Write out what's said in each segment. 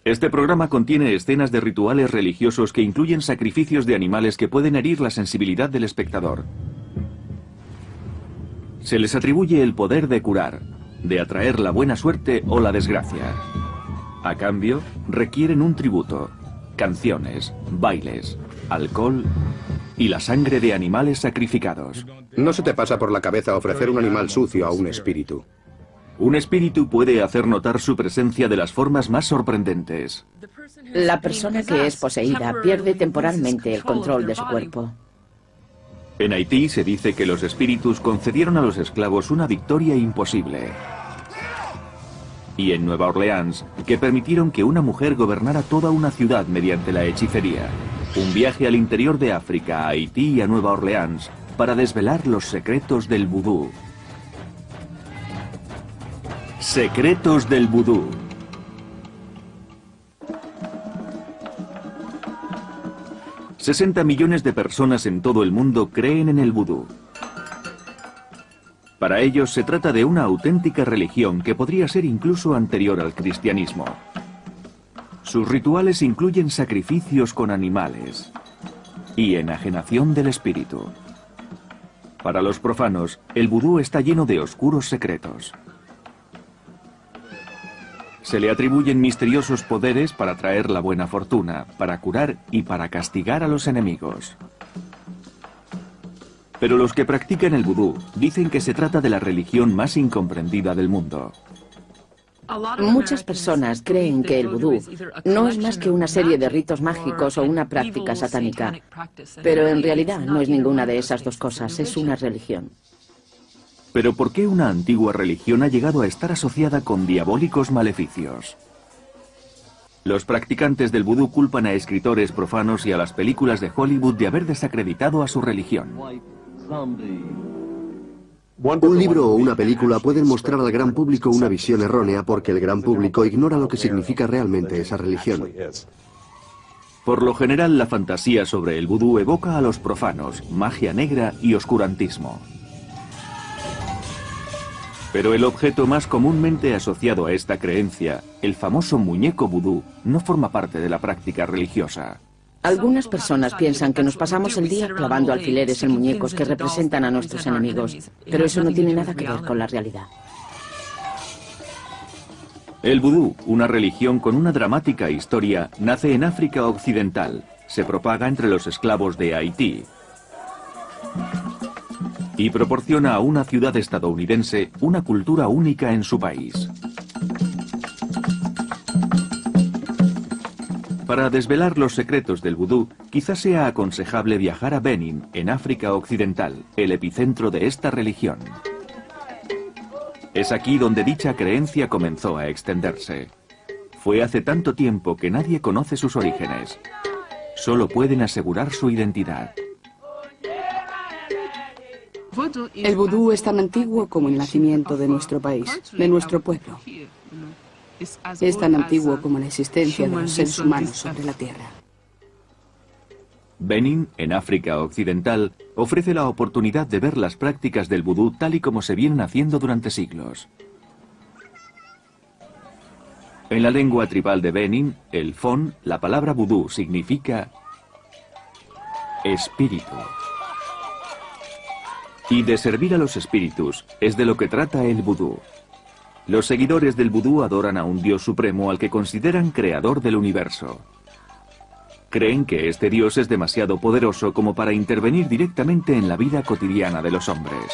Este programa contiene escenas de rituales religiosos que incluyen sacrificios de animales que pueden herir la sensibilidad del espectador. Se les atribuye el poder de curar, de atraer la buena suerte o la desgracia. A cambio, requieren un tributo, canciones, bailes, alcohol y la sangre de animales sacrificados. No se te pasa por la cabeza ofrecer un animal sucio a un espíritu. Un espíritu puede hacer notar su presencia de las formas más sorprendentes. La persona que es poseída pierde temporalmente el control de su cuerpo. En Haití se dice que los espíritus concedieron a los esclavos una victoria imposible. Y en Nueva Orleans, que permitieron que una mujer gobernara toda una ciudad mediante la hechicería. Un viaje al interior de África, a Haití y a Nueva Orleans, para desvelar los secretos del vudú. Secretos del vudú. $60 millones de personas en todo el mundo creen en el vudú. Para ellos se trata de una auténtica religión que podría ser incluso anterior al cristianismo. Sus rituales incluyen sacrificios con animales y enajenación del espíritu. Para los profanos, el vudú está lleno de oscuros secretos. Se le atribuyen misteriosos poderes para traer la buena fortuna, para curar y para castigar a los enemigos. Pero los que practican el vudú dicen que se trata de la religión más incomprendida del mundo. Muchas personas creen que el vudú no es más que una serie de ritos mágicos o una práctica satánica, pero en realidad no es ninguna de esas dos cosas, es una religión. Pero ¿por qué una antigua religión ha llegado a estar asociada con diabólicos maleficios? Los practicantes del vudú culpan a escritores profanos y a las películas de Hollywood de haber desacreditado a su religión. Un libro o una película pueden mostrar al gran público una visión errónea porque el gran público ignora lo que significa realmente esa religión. Por lo general, la fantasía sobre el vudú evoca a los profanos, magia negra y oscurantismo. Pero el objeto más comúnmente asociado a esta creencia, el famoso muñeco vudú, no forma parte de la práctica religiosa. Algunas personas piensan que nos pasamos el día clavando alfileres en muñecos que representan a nuestros enemigos, pero eso no tiene nada que ver con la realidad. El vudú, una religión con una dramática historia, nace en África Occidental, se propaga entre los esclavos de Haití y proporciona a una ciudad estadounidense una cultura única en su país. Para desvelar los secretos del vudú, quizás sea aconsejable viajar a Benín, en África Occidental, el epicentro de esta religión. Es aquí donde dicha creencia comenzó a extenderse. Fue hace tanto tiempo que nadie conoce sus orígenes. Solo pueden asegurar su identidad. El vudú es tan antiguo como el nacimiento de nuestro país, de nuestro pueblo. Es tan antiguo como la existencia de los seres humanos sobre la Tierra. Benín, en África Occidental, ofrece la oportunidad de ver las prácticas del vudú tal y como se vienen haciendo durante siglos. En la lengua tribal de Benín, el fon, la palabra vudú significa espíritu. Y de servir a los espíritus es de lo que trata el vudú. Los seguidores del vudú adoran a un dios supremo al que consideran creador del universo. Creen que este dios es demasiado poderoso como para intervenir directamente en la vida cotidiana de los hombres.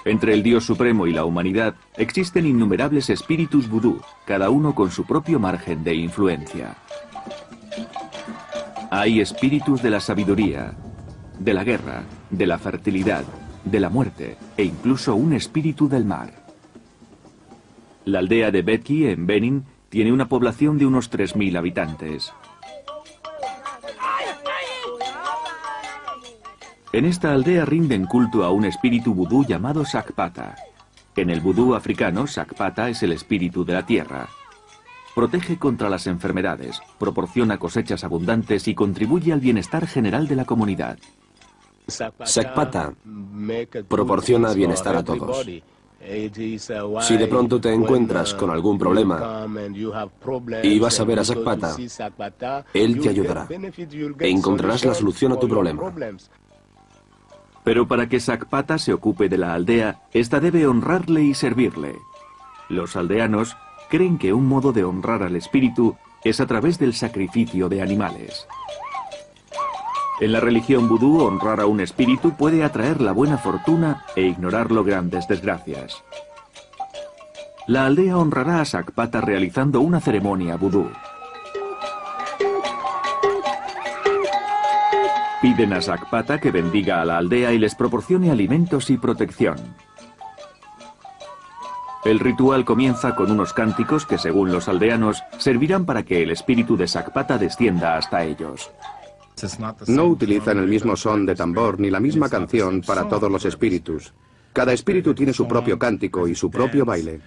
Entre el dios supremo y la humanidad existen innumerables espíritus vudú, cada uno con su propio margen de influencia. Hay espíritus de la sabiduría, de la guerra, de la fertilidad, de la muerte e incluso un espíritu del mar. La aldea de Betki, en Benín, tiene una población de unos 3000 habitantes. En esta aldea rinden culto a un espíritu vudú llamado Sakpata. En el vudú africano, Sakpata es el espíritu de la tierra. Protege contra las enfermedades, proporciona cosechas abundantes y contribuye al bienestar general de la comunidad. Sakpata proporciona bienestar a todos. Si de pronto te encuentras con algún problema y vas a ver a Sakpata, él te ayudará e encontrarás la solución a tu problema. Pero para que Sakpata se ocupe de la aldea, ésta debe honrarle y servirle. Los aldeanos creen que un modo de honrar al espíritu es a través del sacrificio de animales. En la religión vudú, honrar a un espíritu puede atraer la buena fortuna e ignorarlo grandes desgracias. La aldea honrará a Sakpata realizando una ceremonia vudú. Piden a Sakpata que bendiga a la aldea y les proporcione alimentos y protección. El ritual comienza con unos cánticos que, según los aldeanos, servirán para que el espíritu de Sakpata descienda hasta ellos. No utilizan el mismo son de tambor ni la misma canción para todos los espíritus. Cada espíritu tiene su propio cántico y su propio baile.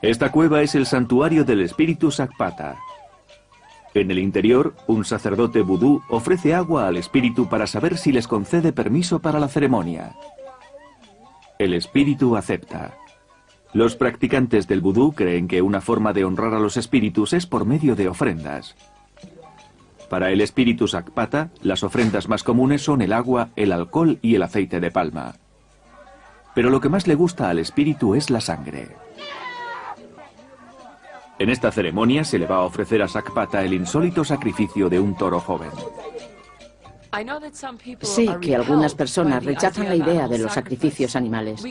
Esta cueva es el santuario del espíritu Sakpata. En el interior, un sacerdote vudú ofrece agua al espíritu para saber si les concede permiso para la ceremonia. El espíritu acepta. Los practicantes del vudú creen que una forma de honrar a los espíritus es por medio de ofrendas. Para el espíritu Sakpata, las ofrendas más comunes son el agua, el alcohol y el aceite de palma. Pero lo que más le gusta al espíritu es la sangre. En esta ceremonia se le va a ofrecer a Sakpata el insólito sacrificio de un toro joven. Sé que algunas personas rechazan la idea de los sacrificios animales.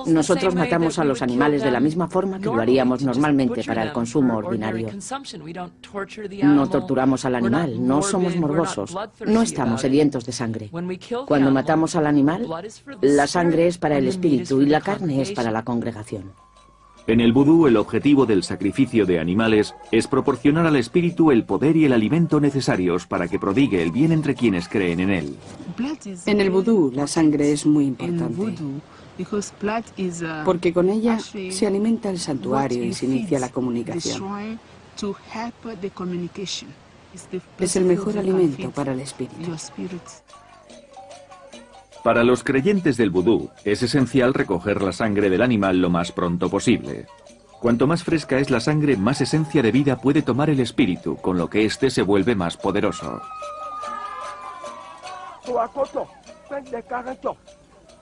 Nosotros matamos a los animales de la misma forma que lo haríamos normalmente para el consumo ordinario. No torturamos al animal, no somos morbosos, no estamos sedientos de sangre. Cuando matamos al animal, la sangre es para el espíritu y la carne es para la congregación. En el vudú, el objetivo del sacrificio de animales es proporcionar al espíritu el poder y el alimento necesarios para que prodigue el bien entre quienes creen en él. En el vudú, la sangre es muy importante, porque con ella se alimenta el santuario y se inicia la comunicación. Es el mejor alimento para el espíritu. Para los creyentes del vudú, es esencial recoger la sangre del animal lo más pronto posible. Cuanto más fresca es la sangre, más esencia de vida puede tomar el espíritu, con lo que éste se vuelve más poderoso.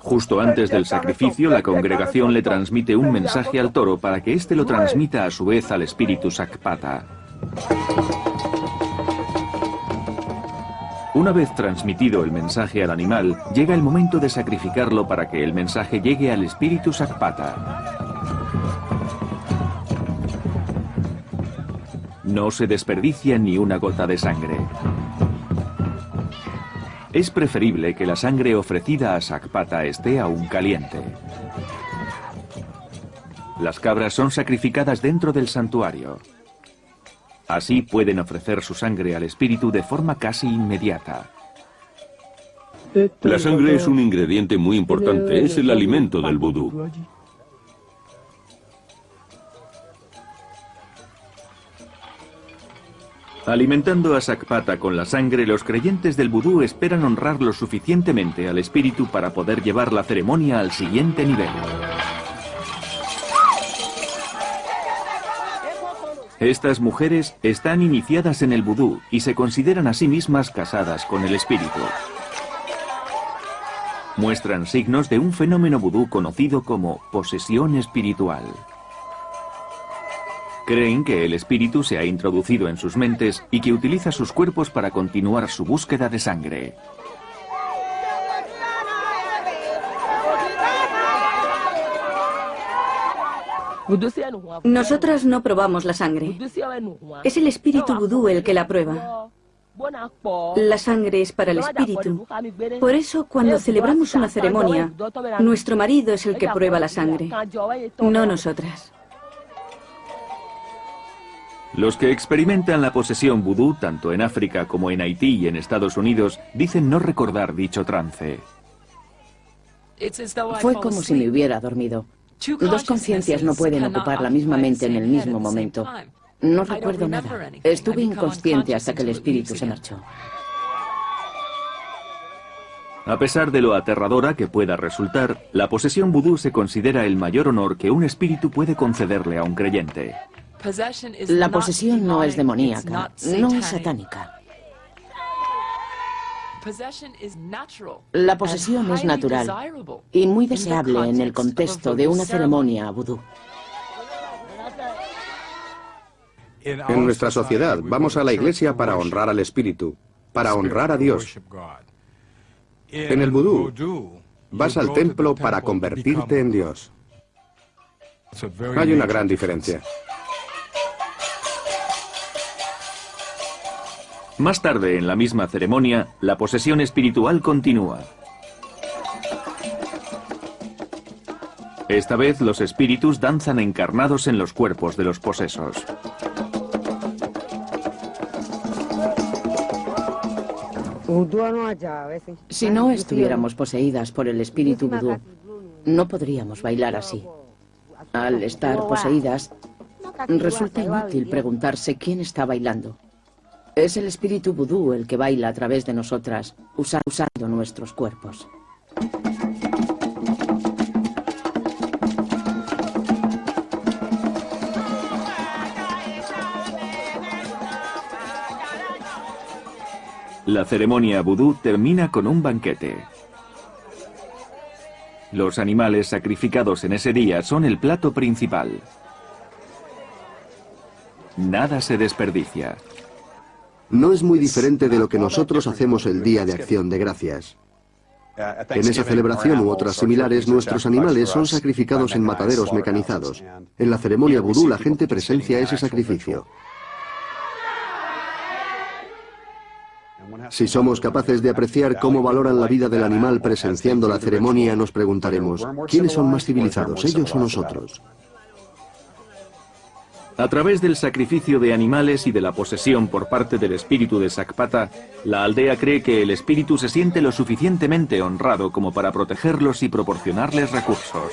Justo antes del sacrificio, la congregación le transmite un mensaje al toro para que éste lo transmita a su vez al espíritu Sakpata. Una vez transmitido el mensaje al animal, llega el momento de sacrificarlo para que el mensaje llegue al espíritu Sakpata. No se desperdicia ni una gota de sangre. Es preferible que la sangre ofrecida a Sakpata esté aún caliente. Las cabras son sacrificadas dentro del santuario. Así pueden ofrecer su sangre al espíritu de forma casi inmediata. La sangre es un ingrediente muy importante, es el alimento del vudú. Alimentando a Sakpata con la sangre, los creyentes del vudú esperan honrarlo suficientemente al espíritu para poder llevar la ceremonia al siguiente nivel. Estas mujeres están iniciadas en el vudú y se consideran a sí mismas casadas con el espíritu. Muestran signos de un fenómeno vudú conocido como posesión espiritual. Creen que el espíritu se ha introducido en sus mentes y que utiliza sus cuerpos para continuar su búsqueda de sangre. Nosotras no probamos la sangre. Es el espíritu vudú el que la prueba. La sangre es para el espíritu. Por eso, cuando celebramos una ceremonia, nuestro marido es el que prueba la sangre, no nosotras. Los que experimentan la posesión vudú, tanto en África como en Haití y en Estados Unidos, dicen no recordar dicho trance. Fue como si me hubiera dormido. Dos conciencias no pueden ocupar la misma mente en el mismo momento. No recuerdo nada. Estuve inconsciente hasta que el espíritu se marchó. A pesar de lo aterradora que pueda resultar, la posesión vudú se considera el mayor honor que un espíritu puede concederle a un creyente. La posesión no es demoníaca, no es satánica. La posesión es natural y muy deseable en el contexto de una ceremonia vudú. En nuestra sociedad vamos a la iglesia para honrar al espíritu, para honrar a Dios. En el vudú, vas al templo para convertirte en Dios. Hay una gran diferencia. Más tarde, en la misma ceremonia, la posesión espiritual continúa. Esta vez los espíritus danzan encarnados en los cuerpos de los posesos. Si no estuviéramos poseídas por el espíritu vudú, no podríamos bailar así. Al estar poseídas, resulta inútil preguntarse quién está bailando. Es el espíritu vudú el que baila a través de nosotras, usando nuestros cuerpos. La ceremonia vudú termina con un banquete. Los animales sacrificados en ese día son el plato principal. Nada se desperdicia. No es muy diferente de lo que nosotros hacemos el Día de Acción de Gracias. En esa celebración u otras similares, nuestros animales son sacrificados en mataderos mecanizados. En la ceremonia vudú la gente presencia ese sacrificio. Si somos capaces de apreciar cómo valoran la vida del animal presenciando la ceremonia, nos preguntaremos, ¿quiénes son más civilizados, ellos o nosotros? A través del sacrificio de animales y de la posesión por parte del espíritu de Sakpata, la aldea cree que el espíritu se siente lo suficientemente honrado como para protegerlos y proporcionarles recursos.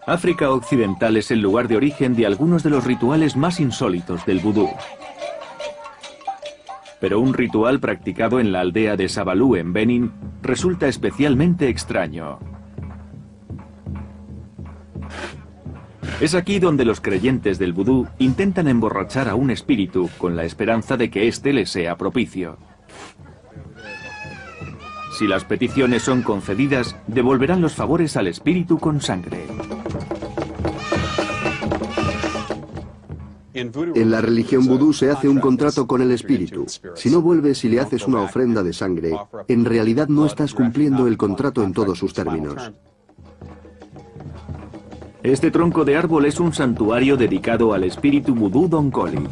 África Occidental es el lugar de origen de algunos de los rituales más insólitos del vudú. Pero un ritual practicado en la aldea de Sabalú, en Benín, resulta especialmente extraño. Es aquí donde los creyentes del vudú intentan emborrachar a un espíritu con la esperanza de que éste les sea propicio. Si las peticiones son concedidas, devolverán los favores al espíritu con sangre. En la religión vudú se hace un contrato con el espíritu. Si no vuelves y le haces una ofrenda de sangre, en realidad no estás cumpliendo el contrato en todos sus términos. Este tronco de árbol es un santuario dedicado al espíritu vudú Donkoli.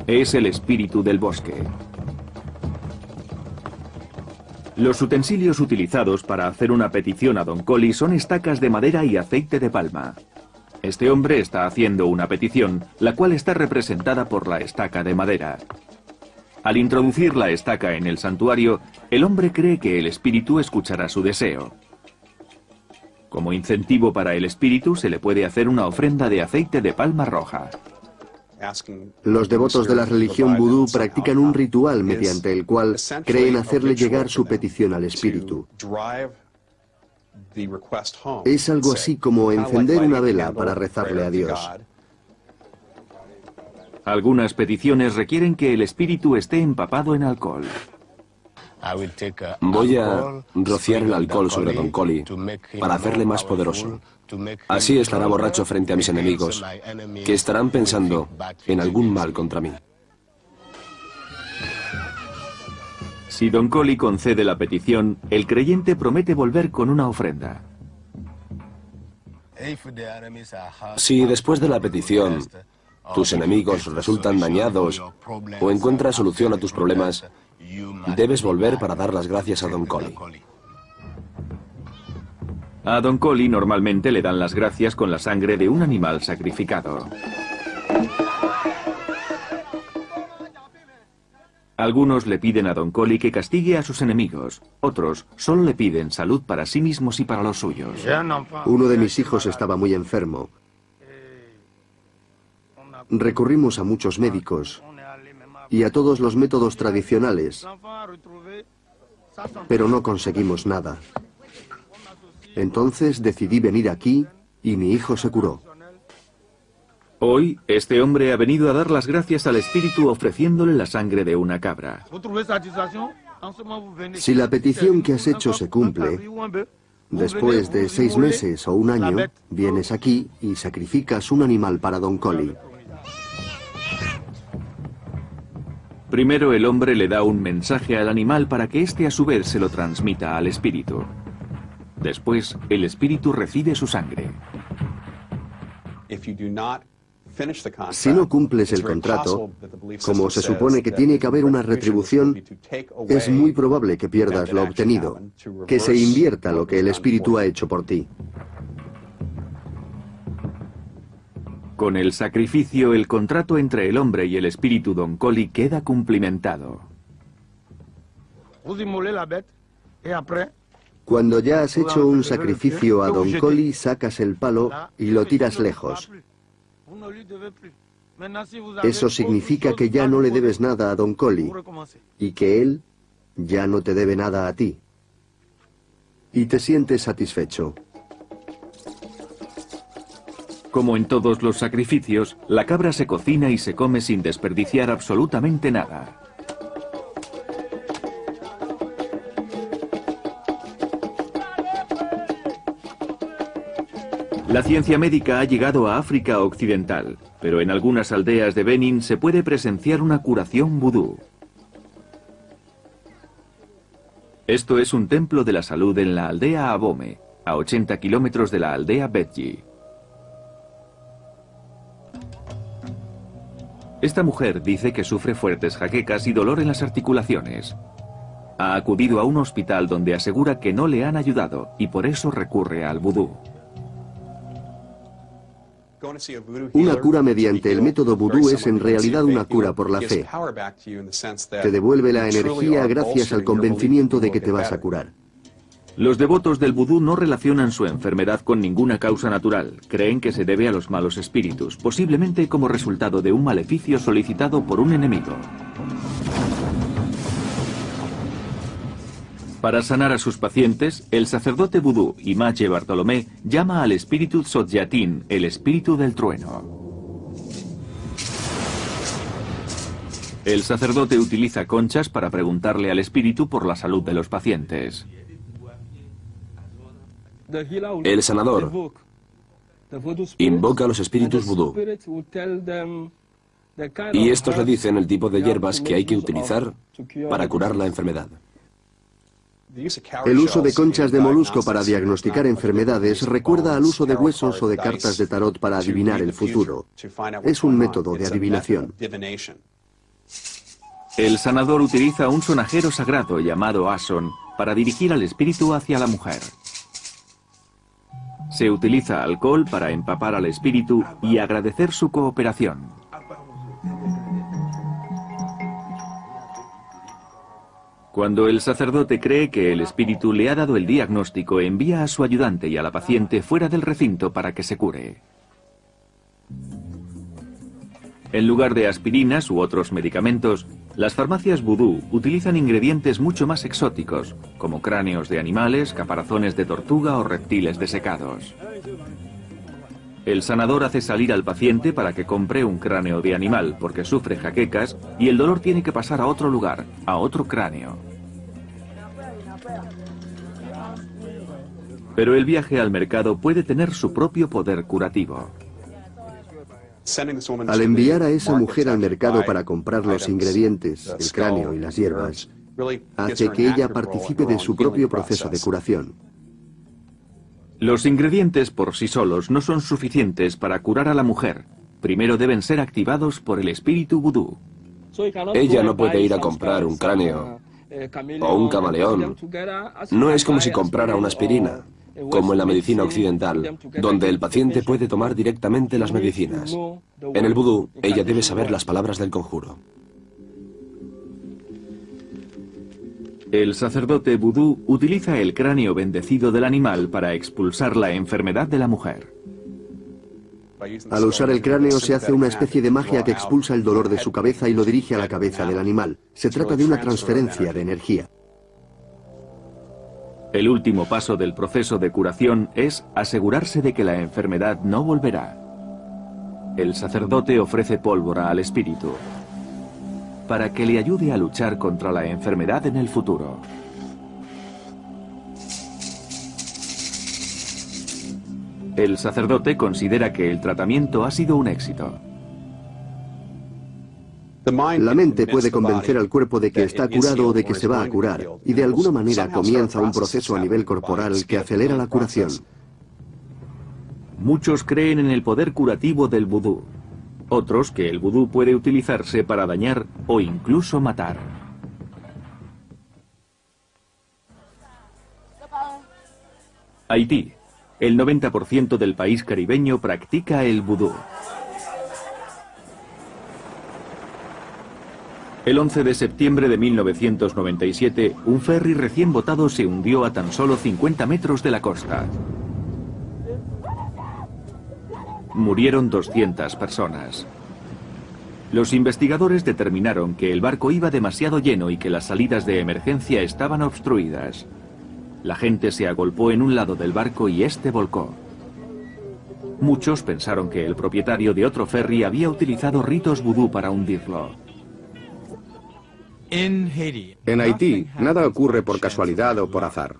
Es el espíritu del bosque. Los utensilios utilizados para hacer una petición a Donkoli son estacas de madera y aceite de palma. Este hombre está haciendo una petición, la cual está representada por la estaca de madera. Al introducir la estaca en el santuario, el hombre cree que el espíritu escuchará su deseo. Como incentivo para el espíritu, se le puede hacer una ofrenda de aceite de palma roja. Los devotos de la religión vudú practican un ritual mediante el cual creen hacerle llegar su petición al espíritu. Es algo así como encender una vela para rezarle a Dios. Algunas peticiones requieren que el espíritu esté empapado en alcohol. Voy a rociar el alcohol sobre Donkoli para hacerle más poderoso. Así estará borracho frente a mis enemigos, que estarán pensando en algún mal contra mí. Si Donkoli concede la petición, el creyente promete volver con una ofrenda. Si después de la petición tus enemigos resultan dañados o encuentras solución a tus problemas, debes volver para dar las gracias a Donkoli. A Donkoli normalmente le dan las gracias con la sangre de un animal sacrificado. Algunos le piden a Donkoli que castigue a sus enemigos, otros solo le piden salud para sí mismos y para los suyos. Uno de mis hijos estaba muy enfermo. Recurrimos a muchos médicos y a todos los métodos tradicionales, pero no conseguimos nada. Entonces decidí venir aquí y mi hijo se curó. Hoy, este hombre ha venido a dar las gracias al espíritu ofreciéndole la sangre de una cabra. Si la petición que has hecho se cumple, después de 6 meses o 1 año, vienes aquí y sacrificas un animal para Don Collie. Primero el hombre le da un mensaje al animal para que éste a su vez se lo transmita al espíritu. Después, el espíritu recibe su sangre. Si no cumples el contrato, como se supone que tiene que haber una retribución, es muy probable que pierdas lo obtenido, que se invierta lo que el espíritu ha hecho por ti. Con el sacrificio, el contrato entre el hombre y el espíritu Don Collie queda cumplimentado. Cuando ya has hecho un sacrificio a Don Collie, sacas el palo y lo tiras lejos. Eso significa que ya no le debes nada a Don Collie y que él ya no te debe nada a ti. Y te sientes satisfecho. Como en todos los sacrificios, la cabra se cocina y se come sin desperdiciar absolutamente nada. La ciencia médica ha llegado a África Occidental, pero en algunas aldeas de Benín se puede presenciar una curación vudú. Esto es un templo de la salud en la aldea Abome, a 80 kilómetros de la aldea Bedji. Esta mujer dice que sufre fuertes jaquecas y dolor en las articulaciones. Ha acudido a un hospital donde asegura que no le han ayudado y por eso recurre al vudú. Una cura mediante el método vudú es en realidad una cura por la fe. Te devuelve la energía gracias al convencimiento de que te vas a curar. Los devotos del vudú no relacionan su enfermedad con ninguna causa natural. Creen que se debe a los malos espíritus, posiblemente como resultado de un maleficio solicitado por un enemigo. Para sanar a sus pacientes, el sacerdote vudú Imache Bartolomé llama al espíritu Tzotyatin, el espíritu del trueno. El sacerdote utiliza conchas para preguntarle al espíritu por la salud de los pacientes. El sanador invoca a los espíritus vudú y estos le dicen el tipo de hierbas que hay que utilizar para curar la enfermedad. El uso de conchas de molusco para diagnosticar enfermedades recuerda al uso de huesos o de cartas de tarot para adivinar el futuro. Es un método de adivinación. El sanador utiliza un sonajero sagrado llamado Ason para dirigir al espíritu hacia la mujer. Se utiliza alcohol para empapar al espíritu y agradecer su cooperación. Cuando el sacerdote cree que el espíritu le ha dado el diagnóstico, envía a su ayudante y a la paciente fuera del recinto para que se cure. En lugar de aspirinas u otros medicamentos, las farmacias vudú utilizan ingredientes mucho más exóticos, como cráneos de animales, caparazones de tortuga o reptiles desecados. El sanador hace salir al paciente para que compre un cráneo de animal porque sufre jaquecas y el dolor tiene que pasar a otro lugar, a otro cráneo. Pero el viaje al mercado puede tener su propio poder curativo. Al enviar a esa mujer al mercado para comprar los ingredientes, el cráneo y las hierbas, hace que ella participe de su propio proceso de curación. Los ingredientes por sí solos no son suficientes para curar a la mujer. Primero deben ser activados por el espíritu vudú. Ella no puede ir a comprar un cráneo o un camaleón. No es como si comprara una aspirina, como en la medicina occidental, donde el paciente puede tomar directamente las medicinas. En el vudú, ella debe saber las palabras del conjuro. El sacerdote vudú utiliza el cráneo bendecido del animal para expulsar la enfermedad de la mujer. Al usar el cráneo se hace una especie de magia que expulsa el dolor de su cabeza y lo dirige a la cabeza del animal. Se trata de una transferencia de energía. El último paso del proceso de curación es asegurarse de que la enfermedad no volverá. El sacerdote ofrece pólvora al espíritu para que le ayude a luchar contra la enfermedad en el futuro. El sacerdote considera que el tratamiento ha sido un éxito. La mente puede convencer al cuerpo de que está curado o de que se va a curar, y de alguna manera comienza un proceso a nivel corporal que acelera la curación. Muchos creen en el poder curativo del vudú. Otros que el vudú puede utilizarse para dañar o incluso matar. Haití. El 90% del país caribeño practica el vudú. El 11 de septiembre de 1997, un ferry recién botado se hundió a tan solo 50 metros de la costa. Murieron 200 personas. Los investigadores determinaron que el barco iba demasiado lleno y que las salidas de emergencia estaban obstruidas. La gente se agolpó en un lado del barco y este volcó. Muchos pensaron que el propietario de otro ferry había utilizado ritos vudú para hundirlo. En Haití, nada ocurre por casualidad o por azar.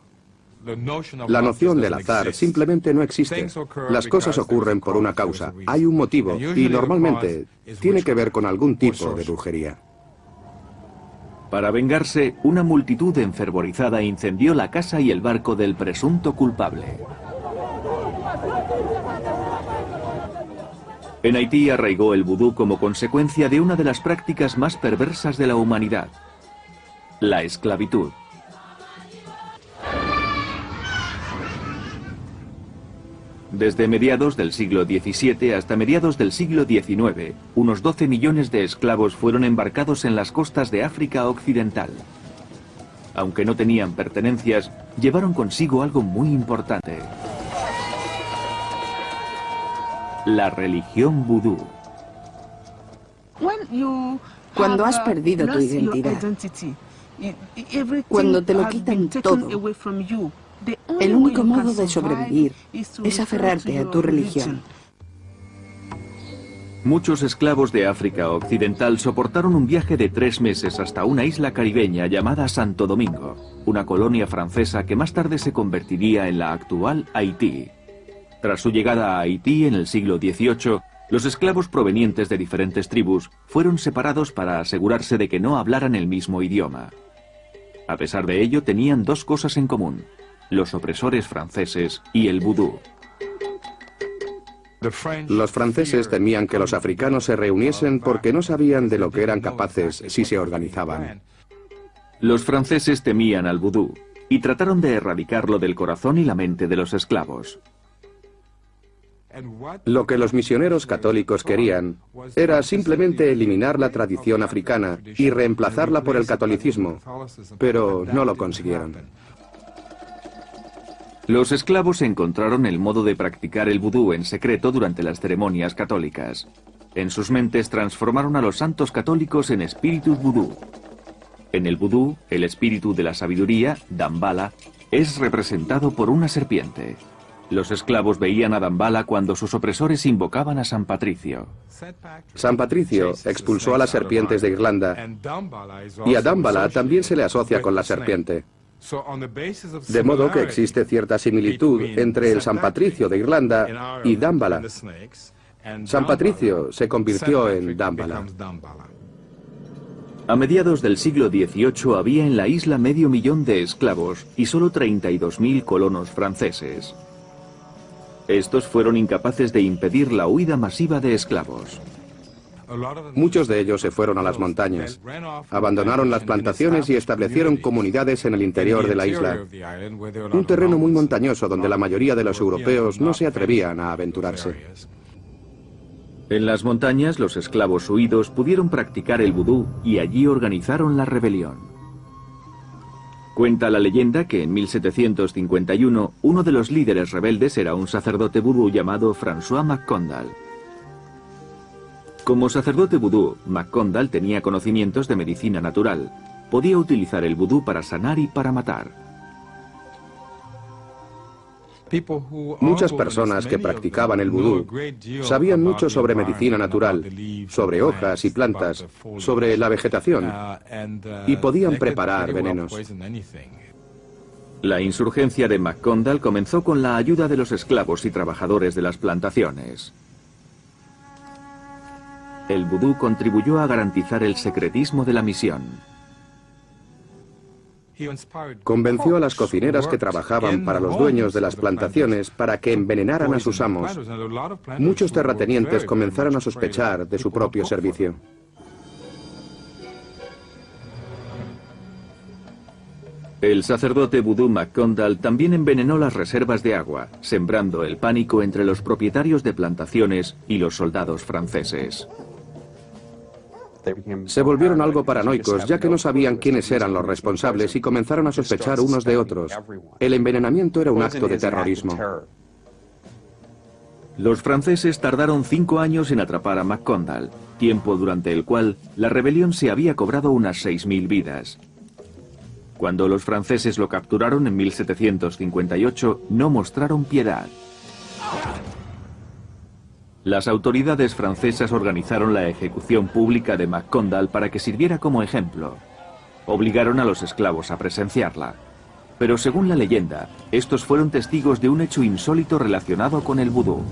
La noción del azar simplemente no existe. Las cosas ocurren por una causa, hay un motivo y normalmente tiene que ver con algún tipo de brujería. Para vengarse, una multitud enfervorizada incendió la casa y el barco del presunto culpable. En Haití arraigó el vudú como consecuencia de una de las prácticas más perversas de la humanidad: la esclavitud. Desde mediados del siglo XVII hasta mediados del siglo XIX, unos 12 millones de esclavos fueron embarcados en las costas de África Occidental. Aunque no tenían pertenencias, llevaron consigo algo muy importante: la religión vudú. Cuando has perdido tu identidad, cuando te lo quitan todo, el único modo de sobrevivir es aferrarte a tu religión. Muchos esclavos de África Occidental soportaron un viaje de 3 meses hasta una isla caribeña llamada Santo Domingo, una colonia francesa que más tarde se convertiría en la actual Haití. Tras su llegada a Haití en el siglo XVIII, los esclavos provenientes de diferentes tribus fueron separados para asegurarse de que no hablaran el mismo idioma. A pesar de ello, tenían dos cosas en común: los opresores franceses y el vudú. Los franceses temían que los africanos se reuniesen porque no sabían de lo que eran capaces si se organizaban. Los franceses temían al vudú y trataron de erradicarlo del corazón y la mente de los esclavos. Lo que los misioneros católicos querían era simplemente eliminar la tradición africana y reemplazarla por el catolicismo, pero no lo consiguieron. Los esclavos encontraron el modo de practicar el vudú en secreto durante las ceremonias católicas. En sus mentes transformaron a los santos católicos en espíritus vudú. En el vudú, el espíritu de la sabiduría, Dambala, es representado por una serpiente. Los esclavos veían a Dambala cuando sus opresores invocaban a San Patricio. San Patricio expulsó a las serpientes de Irlanda y a Dambala también se le asocia con la serpiente. De modo que existe cierta similitud entre el San Patricio de Irlanda y Dambala. San Patricio se convirtió en Dambala. A mediados del siglo XVIII había en la isla 500.000 de esclavos y solo 32.000 colonos franceses. Estos fueron incapaces de impedir la huida masiva de esclavos. Muchos de ellos se fueron a las montañas, abandonaron las plantaciones y establecieron comunidades en el interior de la isla. Un terreno muy montañoso donde la mayoría de los europeos no se atrevían a aventurarse. En las montañas, los esclavos huidos pudieron practicar el vudú y allí organizaron la rebelión. Cuenta la leyenda que en 1751 uno de los líderes rebeldes era un sacerdote vudú llamado François McCondal. Como sacerdote vudú, McCondell tenía conocimientos de medicina natural. Podía utilizar el vudú para sanar y para matar. Muchas personas que practicaban el vudú sabían mucho sobre medicina natural, sobre hojas y plantas, sobre la vegetación, y podían preparar venenos. La insurgencia de McCondell comenzó con la ayuda de los esclavos y trabajadores de las plantaciones. El vudú contribuyó a garantizar el secretismo de la misión. Convenció a las cocineras que trabajaban para los dueños de las plantaciones para que envenenaran a sus amos. Muchos terratenientes comenzaron a sospechar de su propio servicio. El sacerdote vudú McCondell también envenenó las reservas de agua, sembrando el pánico entre los propietarios de plantaciones y los soldados franceses. Se volvieron algo paranoicos, ya que no sabían quiénes eran los responsables y comenzaron a sospechar unos de otros. El envenenamiento era un acto de terrorismo. Los franceses tardaron 5 años en atrapar a McCondell, tiempo durante el cual la rebelión se había cobrado unas 6.000 vidas. Cuando los franceses lo capturaron en 1758, no mostraron piedad. Las autoridades francesas organizaron la ejecución pública de McCondell para que sirviera como ejemplo. Obligaron a los esclavos a presenciarla. Pero según la leyenda, estos fueron testigos de un hecho insólito relacionado con el vudú.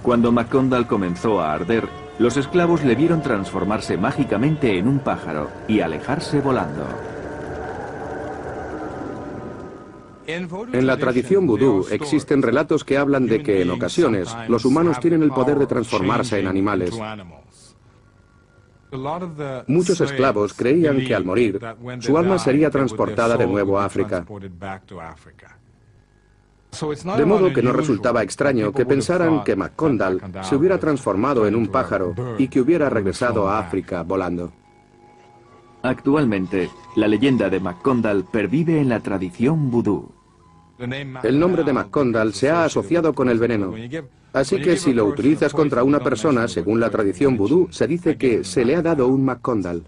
Cuando McCondell comenzó a arder, los esclavos le vieron transformarse mágicamente en un pájaro y alejarse volando. En la tradición vudú existen relatos que hablan de que en ocasiones los humanos tienen el poder de transformarse en animales. Muchos esclavos creían que al morir, su alma sería transportada de nuevo a África. De modo que no resultaba extraño que pensaran que McCondell se hubiera transformado en un pájaro y que hubiera regresado a África volando. Actualmente, la leyenda de McCondell pervive en la tradición vudú. El nombre de McCondell se ha asociado con el veneno. Así que si lo utilizas contra una persona, según la tradición vudú, se dice que se le ha dado un McCondell.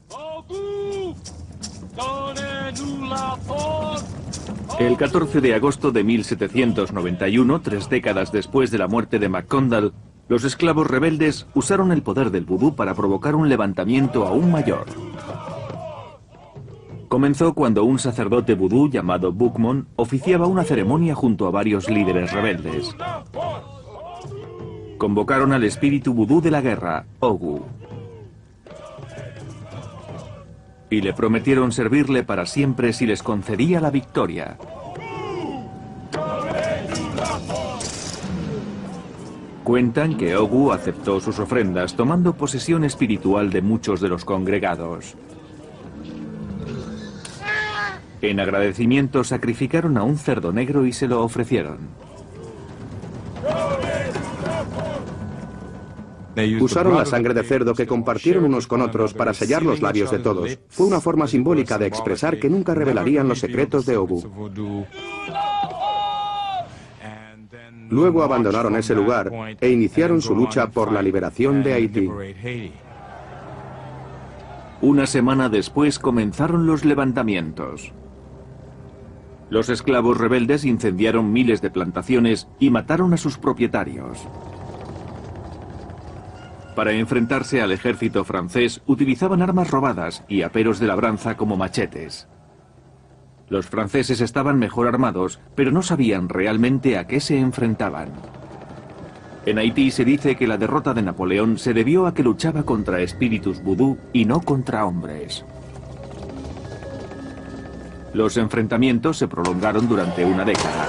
El 14 de agosto de 1791, 3 décadas después de la muerte de McCondell, los esclavos rebeldes usaron el poder del vudú para provocar un levantamiento aún mayor. Comenzó cuando un sacerdote vudú llamado Boukman oficiaba una ceremonia junto a varios líderes rebeldes. Convocaron al espíritu vudú de la guerra, Ogu, y le prometieron servirle para siempre si les concedía la victoria. Cuentan que Ogu aceptó sus ofrendas tomando posesión espiritual de muchos de los congregados. En agradecimiento sacrificaron a un cerdo negro y se lo ofrecieron. Usaron la sangre de cerdo que compartieron unos con otros para sellar los labios de todos. Fue una forma simbólica de expresar que nunca revelarían los secretos de Ogu. Luego abandonaron ese lugar e iniciaron su lucha por la liberación de Haití. Una semana después comenzaron los levantamientos. Los esclavos rebeldes incendiaron miles de plantaciones y mataron a sus propietarios. Para enfrentarse al ejército francés utilizaban armas robadas y aperos de labranza como machetes. Los franceses estaban mejor armados, pero no sabían realmente a qué se enfrentaban. En Haití se dice que la derrota de Napoleón se debió a que luchaba contra espíritus vudú y no contra hombres. Los enfrentamientos se prolongaron durante una década.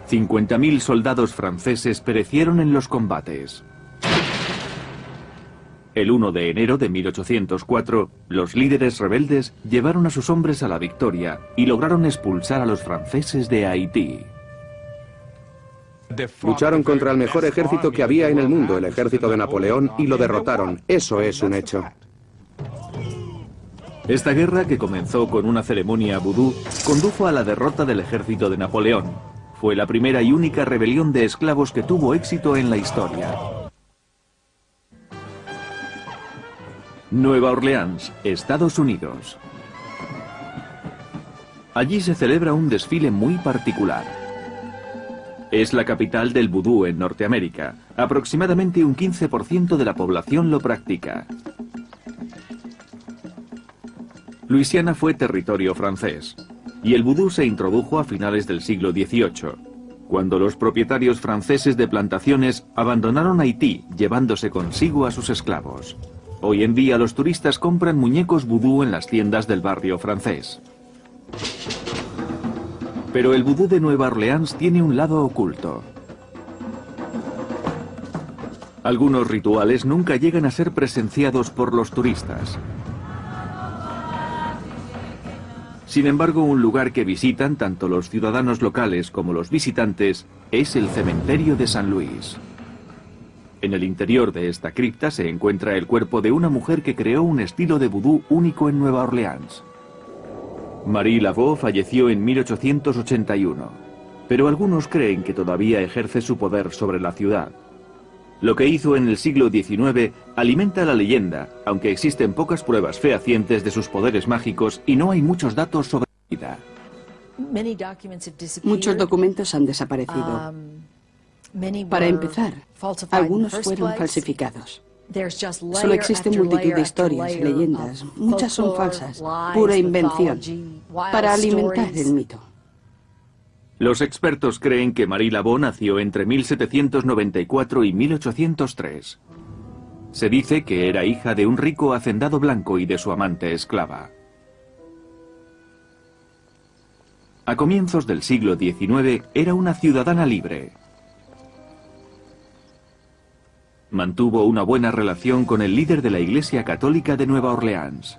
50.000 soldados franceses perecieron en los combates. El 1 de enero de 1804, los líderes rebeldes llevaron a sus hombres a la victoria y lograron expulsar a los franceses de Haití. Lucharon contra el mejor ejército que había en el mundo, el ejército de Napoleón, y lo derrotaron. Eso es un hecho. Esta guerra, que comenzó con una ceremonia vudú, condujo a la derrota del ejército de Napoleón. Fue la primera y única rebelión de esclavos que tuvo éxito en la historia. Nueva Orleans, Estados Unidos. Allí se celebra un desfile muy particular. Es la capital del vudú en Norteamérica. Aproximadamente un 15% de la población lo practica. Luisiana fue territorio francés, y el vudú se introdujo a finales del siglo XVIII, cuando los propietarios franceses de plantaciones abandonaron Haití, llevándose consigo a sus esclavos. Hoy en día los turistas compran muñecos vudú en las tiendas del barrio francés. Pero el vudú de Nueva Orleans tiene un lado oculto. Algunos rituales nunca llegan a ser presenciados por los turistas. Sin embargo, un lugar que visitan tanto los ciudadanos locales como los visitantes es el cementerio de San Luis. En el interior de esta cripta se encuentra el cuerpo de una mujer que creó un estilo de vudú único en Nueva Orleans. Marie Laveau falleció en 1881, pero algunos creen que todavía ejerce su poder sobre la ciudad. Lo que hizo en el siglo XIX alimenta la leyenda, aunque existen pocas pruebas fehacientes de sus poderes mágicos y no hay muchos datos sobre su vida. Muchos documentos han desaparecido. Para empezar, algunos fueron falsificados. Solo existen multitud de historias y leyendas. Muchas son falsas, pura invención, para alimentar el mito. Los expertos creen que Marie Laveau nació entre 1794 y 1803. Se dice que era hija de un rico hacendado blanco y de su amante esclava. A comienzos del siglo XIX era una ciudadana libre. Mantuvo una buena relación con el líder de la Iglesia Católica de Nueva Orleans.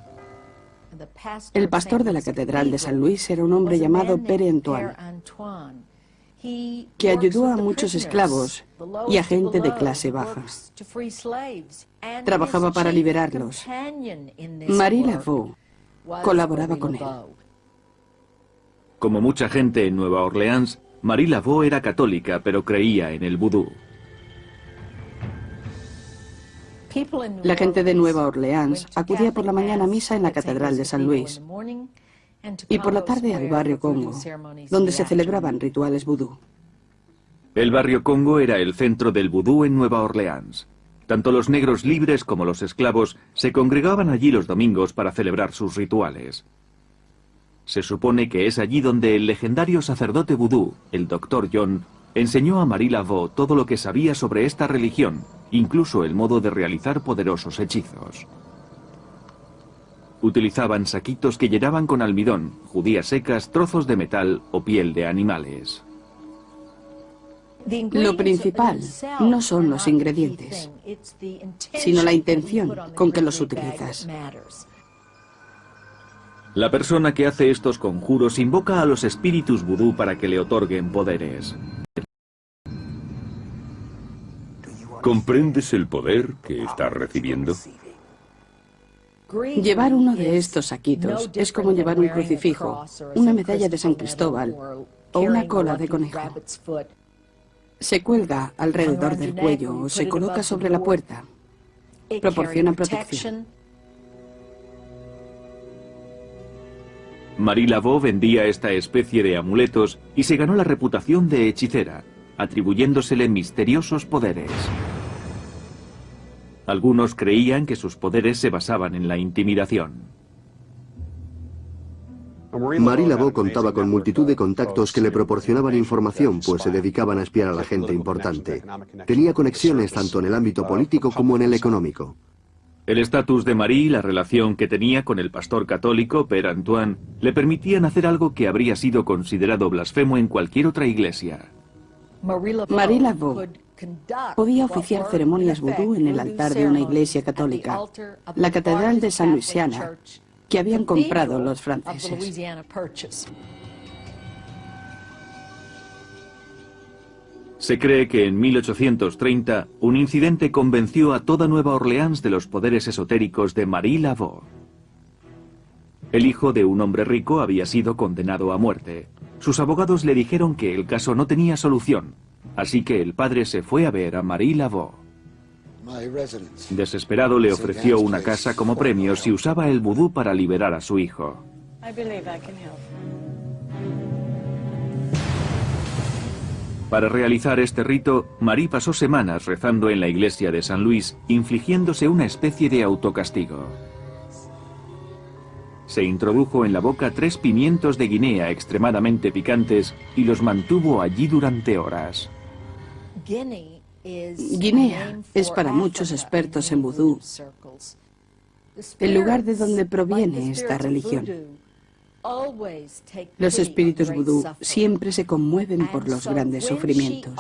El pastor de la Catedral de San Luis era un hombre llamado Père Antoine, que ayudó a muchos esclavos y a gente de clase baja. Trabajaba para liberarlos. Marie Laveau colaboraba con él. Como mucha gente en Nueva Orleans, Marie Laveau era católica, pero creía en el vudú. La gente de Nueva Orleans acudía por la mañana a misa en la Catedral de San Luis y por la tarde al barrio Congo, donde se celebraban rituales vudú. El barrio Congo era el centro del vudú en Nueva Orleans. Tanto los negros libres como los esclavos se congregaban allí los domingos para celebrar sus rituales. Se supone que es allí donde el legendario sacerdote vudú, el Dr. John, enseñó a Marie Laveau todo lo que sabía sobre esta religión, incluso el modo de realizar poderosos hechizos. Utilizaban saquitos que llenaban con almidón, judías secas, trozos de metal o piel de animales. Lo principal no son los ingredientes, sino la intención con que los utilizas. La persona que hace estos conjuros invoca a los espíritus vudú para que le otorguen poderes. ¿Comprendes el poder que estás recibiendo? Llevar uno de estos saquitos es como llevar un crucifijo, una medalla de San Cristóbal o una cola de conejo. Se cuelga alrededor del cuello o se coloca sobre la puerta. Proporciona protección. Marie Laveau vendía esta especie de amuletos y se ganó la reputación de hechicera, atribuyéndosele misteriosos poderes. Algunos creían que sus poderes se basaban en la intimidación. Marie Laveau contaba con multitud de contactos que le proporcionaban información, pues se dedicaban a espiar a la gente importante. Tenía conexiones tanto en el ámbito político como en el económico. El estatus de Marie y la relación que tenía con el pastor católico Père Antoine le permitían hacer algo que habría sido considerado blasfemo en cualquier otra iglesia. Marie Laveau podía oficiar ceremonias vudú en el altar de una iglesia católica, la Catedral de San Luisiana, que habían comprado los franceses. Se cree que en 1830 un incidente convenció a toda Nueva Orleans de los poderes esotéricos de Marie Laveau. El hijo de un hombre rico había sido condenado a muerte. Sus abogados le dijeron que el caso no tenía solución, así que el padre se fue a ver a Marie Laveau. Desesperado le ofreció una casa como premio si usaba el vudú para liberar a su hijo. Para realizar este rito, Marie pasó semanas rezando en la iglesia de San Luis, infligiéndose una especie de autocastigo. Se introdujo en la boca 3 pimientos de Guinea extremadamente picantes y los mantuvo allí durante horas. Guinea es para muchos expertos en vudú el lugar de donde proviene esta religión. Los espíritus vudú siempre se conmueven por los grandes sufrimientos.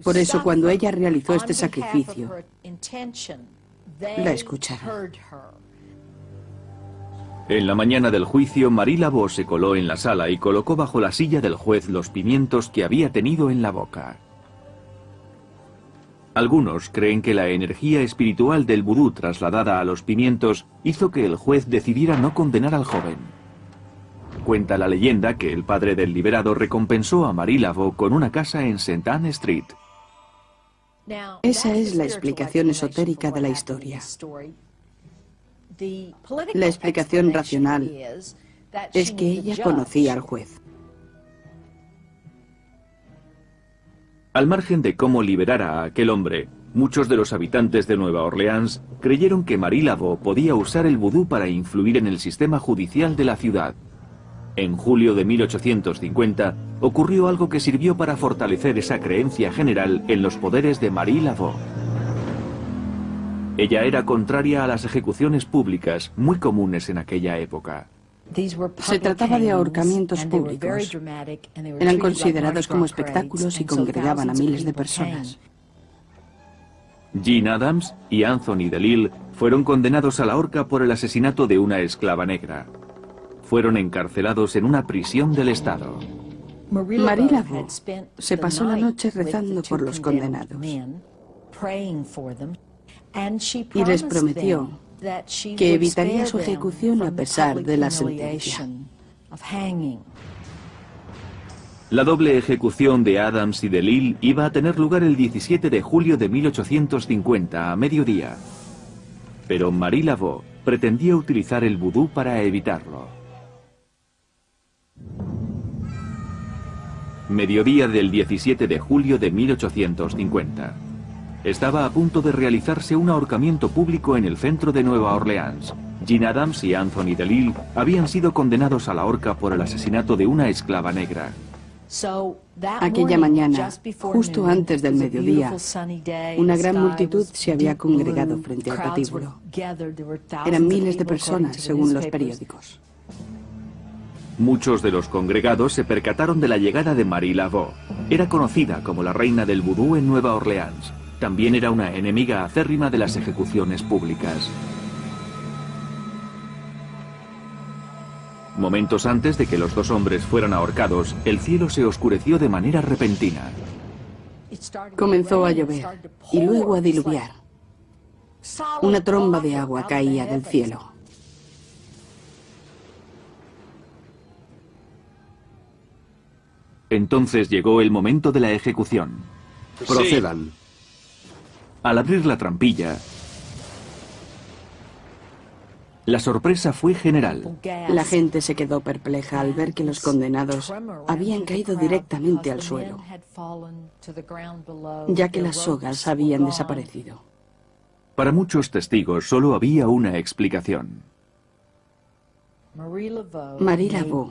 Por eso, cuando ella realizó este sacrificio, la escucharon. En la mañana del juicio, Marie Laveau se coló en la sala y colocó bajo la silla del juez los pimientos que había tenido en la boca. Algunos creen que la energía espiritual del vudú trasladada a los pimientos hizo que el juez decidiera no condenar al joven. Cuenta la leyenda que el padre del liberado recompensó a Marie Laveau con una casa en St. Anne Street. Esa es la explicación esotérica de la historia. La explicación racional es que ella conocía al juez. Al margen de cómo liberar a aquel hombre, muchos de los habitantes de Nueva Orleans creyeron que Marie Laveau podía usar el vudú para influir en el sistema judicial de la ciudad. En julio de 1850 ocurrió algo que sirvió para fortalecer esa creencia general en los poderes de Marie Laveau. Ella era contraria a las ejecuciones públicas, muy comunes en aquella época. Se trataba de ahorcamientos públicos. Eran considerados como espectáculos y congregaban a miles de personas. Jean Adams y Anthony DeLille fueron condenados a la horca por el asesinato de una esclava negra. Fueron encarcelados en una prisión del Estado. Marie Laveau se pasó la noche rezando por los condenados y les prometió que evitaría su ejecución a pesar de la sentencia. La doble ejecución de Adams y DeLille iba a tener lugar el 17 de julio de 1850 a mediodía. Pero Marie Laveau pretendía utilizar el vudú para evitarlo. Mediodía del 17 de julio de 1850. Estaba a punto de realizarse un ahorcamiento público en el centro de Nueva Orleans. Jean Adams y Anthony DeLille habían sido condenados a la horca por el asesinato de una esclava negra. Aquella mañana, justo antes del mediodía, una gran multitud se había congregado frente al patíbulo. Eran miles de personas, según los periódicos. Muchos de los congregados se percataron de la llegada de Marie Laveau. Era conocida como la reina del vudú en Nueva Orleans. También era una enemiga acérrima de las ejecuciones públicas. Momentos antes de que los dos hombres fueran ahorcados, el cielo se oscureció de manera repentina. Comenzó a llover y luego a diluviar. Una tromba de agua caía del cielo. Entonces llegó el momento de la ejecución. Procedan. Al abrir la trampilla, la sorpresa fue general. La gente se quedó perpleja al ver que los condenados habían caído directamente al suelo, ya que las sogas habían desaparecido. Para muchos testigos solo había una explicación. Marie Laveau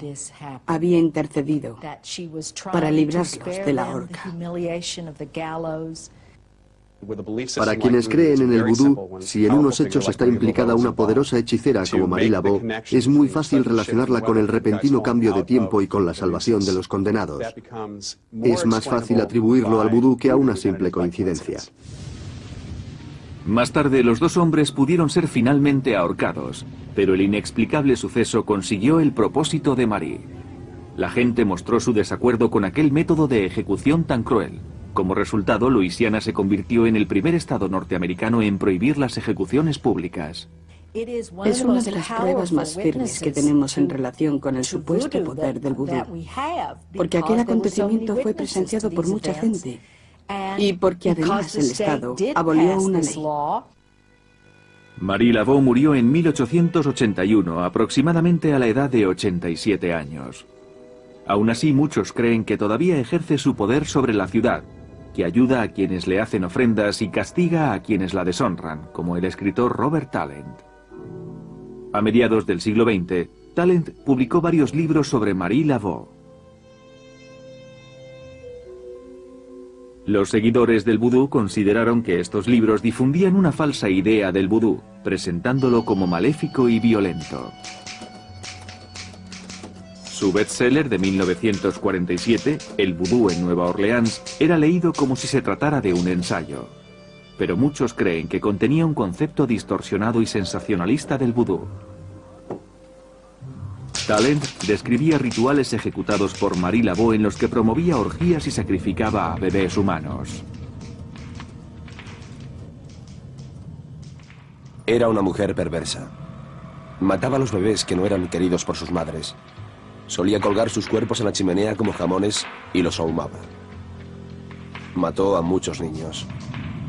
había intercedido para librarlos de la horca. Para quienes creen en el vudú, si en unos hechos está implicada una poderosa hechicera como Marie Laveau, es muy fácil relacionarla con el repentino cambio de tiempo y con la salvación de los condenados. Es más fácil atribuirlo al vudú que a una simple coincidencia. Más tarde, los dos hombres pudieron ser finalmente ahorcados, pero el inexplicable suceso consiguió el propósito de Marie. La gente mostró su desacuerdo con aquel método de ejecución tan cruel. Como resultado, Luisiana se convirtió en el primer estado norteamericano en prohibir las ejecuciones públicas. Es una de las pruebas más firmes que tenemos en relación con el supuesto poder del vudú, porque aquel acontecimiento fue presenciado por mucha gente y porque además el Estado abolió una ley. Marie Laveau murió en 1881, aproximadamente a la edad de 87 años. Aún así, muchos creen que todavía ejerce su poder sobre la ciudad, que ayuda a quienes le hacen ofrendas y castiga a quienes la deshonran, como el escritor Robert Talent. A mediados del siglo XX, Talent publicó varios libros sobre Marie Laveau. Los seguidores del vudú consideraron que estos libros difundían una falsa idea del vudú, presentándolo como maléfico y violento. Su bestseller de 1947, El vudú en Nueva Orleans, era leído como si se tratara de un ensayo. Pero muchos creen que contenía un concepto distorsionado y sensacionalista del vudú. Talent describía rituales ejecutados por Marie Laveau en los que promovía orgías y sacrificaba a bebés humanos. Era una mujer perversa. Mataba a los bebés que no eran queridos por sus madres. Solía colgar sus cuerpos en la chimenea como jamones y los ahumaba. Mató a muchos niños.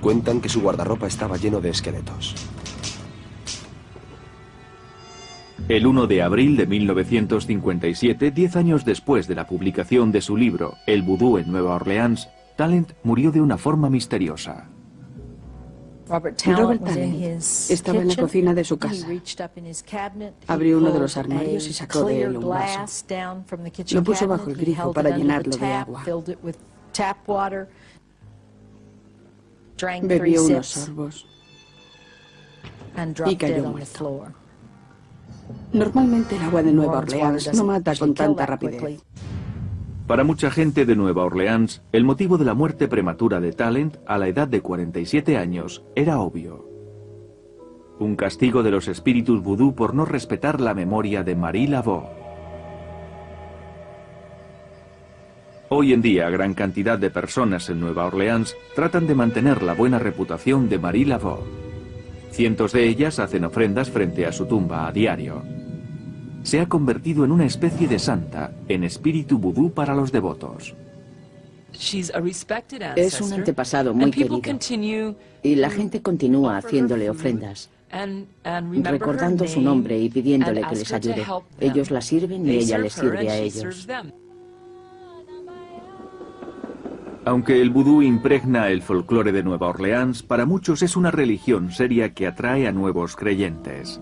Cuentan que su guardarropa estaba lleno de esqueletos. El 1 de abril de 1957, 10 años después de la publicación de su libro El vudú en Nueva Orleans, Talent murió de una forma misteriosa. Robert Talent estaba en la cocina de su casa. Abrió uno de los armarios y sacó de él un vaso. Lo puso bajo el grifo para llenarlo de agua. Bebió unos sorbos y cayó muerto. Normalmente el agua de Nueva Orleans no mata con tanta rapidez. Para mucha gente de Nueva Orleans, el motivo de la muerte prematura de Talent a la edad de 47 años era obvio. Un castigo de los espíritus vudú por no respetar la memoria de Marie Laveau. Hoy en día, gran cantidad de personas en Nueva Orleans tratan de mantener la buena reputación de Marie Laveau. Cientos de ellas hacen ofrendas frente a su tumba a diario. Se ha convertido en una especie de santa, en espíritu vudú para los devotos. Es un antepasado muy querido y la gente continúa haciéndole ofrendas, recordando su nombre y pidiéndole que les ayude. Ellos la sirven y ella les sirve a ellos. Aunque el vudú impregna el folclore de Nueva Orleans, para muchos es una religión seria que atrae a nuevos creyentes.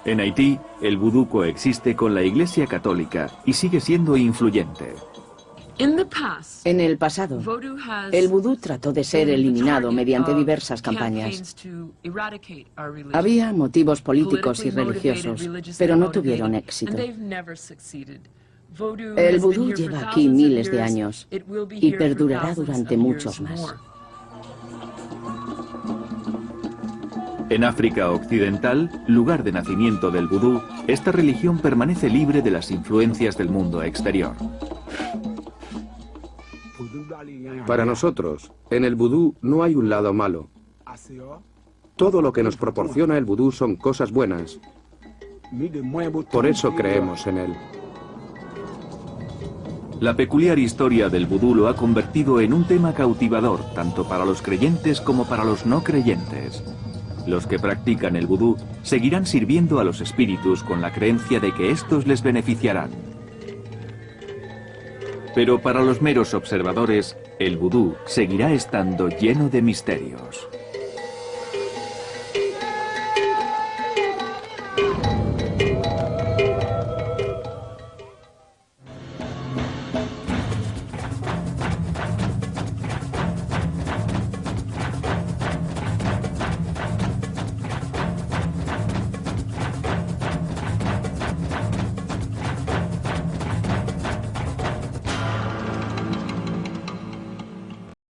En Haití, el vudú coexiste con la Iglesia Católica y sigue siendo influyente. En el pasado, el vudú trató de ser eliminado mediante diversas campañas. Había motivos políticos y religiosos, pero no tuvieron éxito. El vudú lleva aquí miles de años y perdurará durante muchos más. En África Occidental, lugar de nacimiento del vudú, esta religión permanece libre de las influencias del mundo exterior. Para nosotros, en el vudú no hay un lado malo. Todo lo que nos proporciona el vudú son cosas buenas. Por eso creemos en él. La peculiar historia del vudú lo ha convertido en un tema cautivador, tanto para los creyentes como para los no creyentes. Los que practican el vudú seguirán sirviendo a los espíritus con la creencia de que estos les beneficiarán. Pero para los meros observadores, el vudú seguirá estando lleno de misterios.